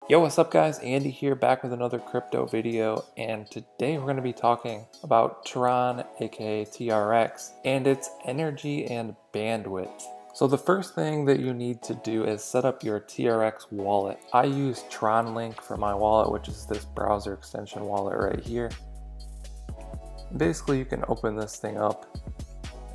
Yo, what's up guys? Andy here, back with another crypto video, and today we're going to be talking about Tron, aka TRX, and its energy and bandwidth. So the first thing that you need to do is set up your TRX wallet. I use Tron Link for my wallet, which is this browser extension wallet right here. Basically, you can open this thing up,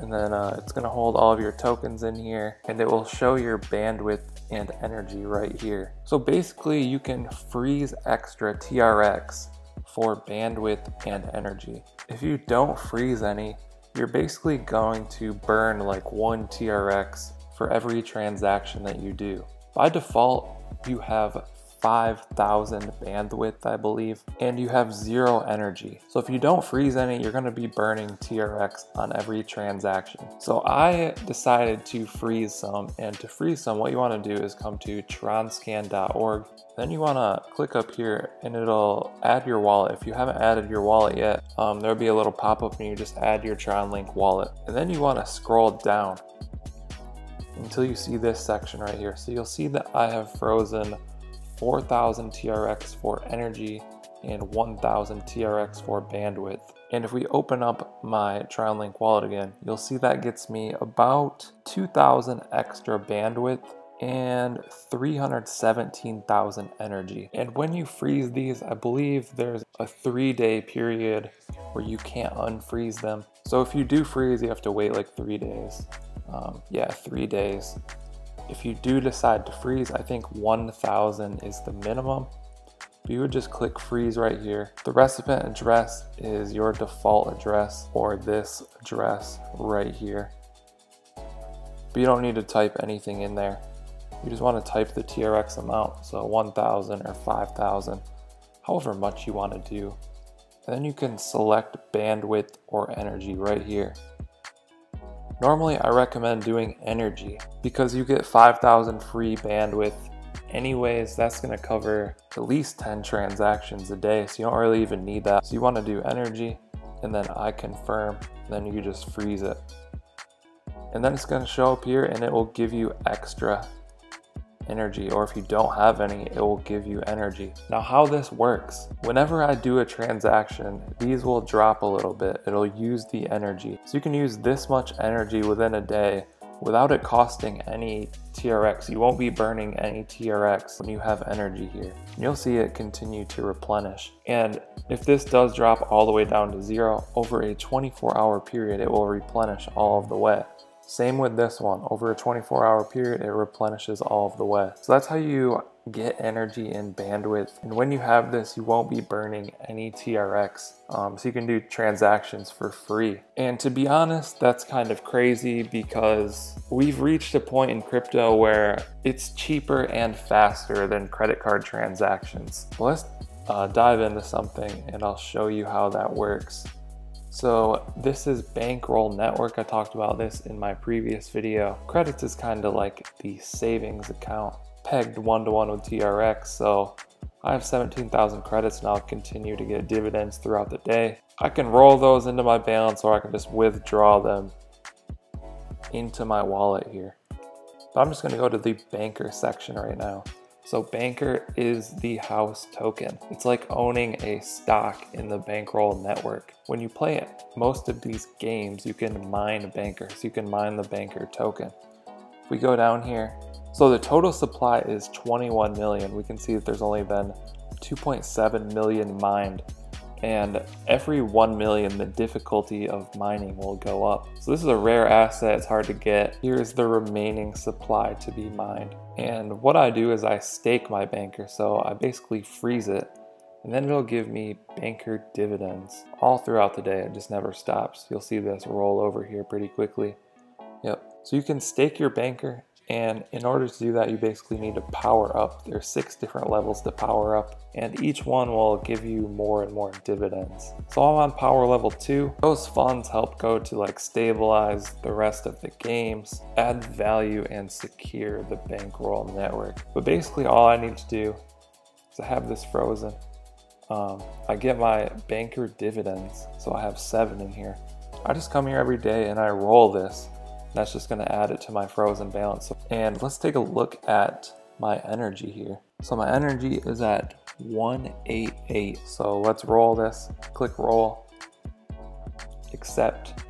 and then it's going to hold all of your tokens in here, and it will show your bandwidth and energy right here. So basically you can freeze extra TRX for bandwidth and energy. If you don't freeze any, you're basically going to burn like 1 TRX for every transaction that you do. By default, you have 5,000 bandwidth, I believe, and you have 0 energy. So if you don't freeze any, you're going to be burning TRX on every transaction. So I decided to freeze some, and to freeze some, what you want to do is come to tronscan.org. Then you want to click up here and it'll add your wallet. If you haven't added your wallet yet, there'll be a little pop-up and you just add your Tron Link wallet. And then you want to scroll down until you see this section right here. So you'll see that I have frozen 4,000 TRX for energy and 1,000 TRX for bandwidth. And if we open up my Tron Link wallet again, you'll see that gets me about 2,000 extra bandwidth and 317,000 energy. And when you freeze these, I believe there's a 3-day period where you can't unfreeze them. So if you do freeze, you have to wait like 3 days. 3 days. If you do decide to freeze, I think 1,000 is the minimum. But you would just click freeze right here. The recipient address is your default address, or this address right here. But you don't need to type anything in there. You just want to type the TRX amount, so 1,000 or 5,000, however much you want to do. And then you can select bandwidth or energy right here. Normally, I recommend doing energy because you get 5,000 free bandwidth. Anyways, that's going to cover at least 10 transactions a day, so you don't really even need that. So you want to do energy, and then I confirm, and then you just freeze it. And then it's going to show up here, and it will give you extra energy, or if you don't have any, it will give you energy. Now how this works, whenever I do a transaction, these will drop a little bit. It'll use the energy. So you can use this much energy within a day without it costing any TRX. You won't be burning any TRX when you have energy here. And you'll see it continue to replenish. And if this does drop all the way down to 0, over a 24-hour period, it will replenish all of the way. Same with this one, over a 24-hour period, it replenishes all of the way. So that's how you get energy and bandwidth. And when you have this, you won't be burning any TRX. So you can do transactions for free. And to be honest, that's kind of crazy because we've reached a point in crypto where it's cheaper and faster than credit card transactions. Let's dive into something and I'll show you how that works. So this is Bankroll Network. I talked about this in my previous video. Credits is kind of like the savings account, pegged 1-to-1 with TRX. So I have 17,000 credits and I'll continue to get dividends throughout the day. I can roll those into my balance, or I can just withdraw them into my wallet here. But I'm just going to go to the banker section right now. So banker is the house token. It's like owning a stock in the Bankroll Network. When you play most of these games, you can mine bankers. You can mine the banker token. If we go down here, so the total supply is 21 million. We can see that there's only been 2.7 million mined. And every 1 million, the difficulty of mining will go up. So this is a rare asset, it's hard to get. Here's the remaining supply to be mined. And what I do is I stake my banker. So I basically freeze it, and then it'll give me banker dividends all throughout the day. It just never stops. You'll see this roll over here pretty quickly. Yep. So you can stake your banker, and in order to do that, you basically need to power up. There's 6 different levels to power up, and each one will give you more and more dividends. So I'm on power level 2. Those funds help go to like stabilize the rest of the games, add value, and secure the Bankroll Network. But basically all I need to do is I have this frozen. I get my banker dividends, so I have 7 in here. I just come here every day and I roll this. That's just going to add it to my frozen balance. And let's take a look at my energy here. So my energy is at 188. So let's roll this. Click roll. Accept.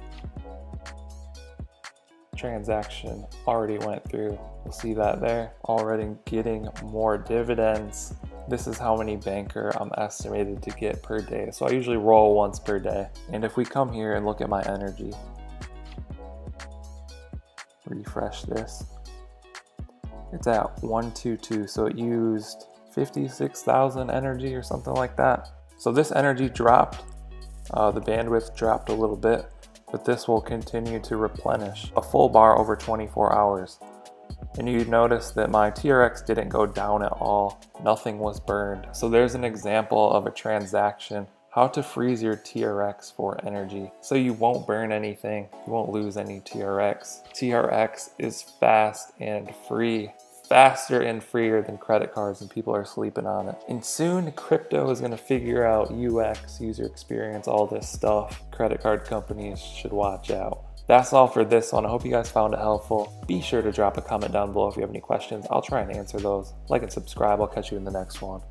Transaction already went through. You'll see that there. Already getting more dividends. This is how many banker I'm estimated to get per day. So I usually roll once per day. And if we come here and look at my energy, refresh this, it's at 122. So it used 56,000 energy or something like that. So this energy dropped. The bandwidth dropped a little bit, but this will continue to replenish a full bar over 24 hours. And you notice that my TRX didn't go down at all. Nothing was burned. So there's an example of a transaction, how to freeze your TRX for energy. So you won't burn anything, you won't lose any TRX. TRX is fast and free. Faster and freer than credit cards, and people are sleeping on it. And soon crypto is going to figure out UX, user experience, all this stuff. Credit card companies should watch out. That's all for this one. I hope you guys found it helpful. Be sure to drop a comment down below if you have any questions. I'll try and answer those. Like and subscribe. I'll catch you in the next one.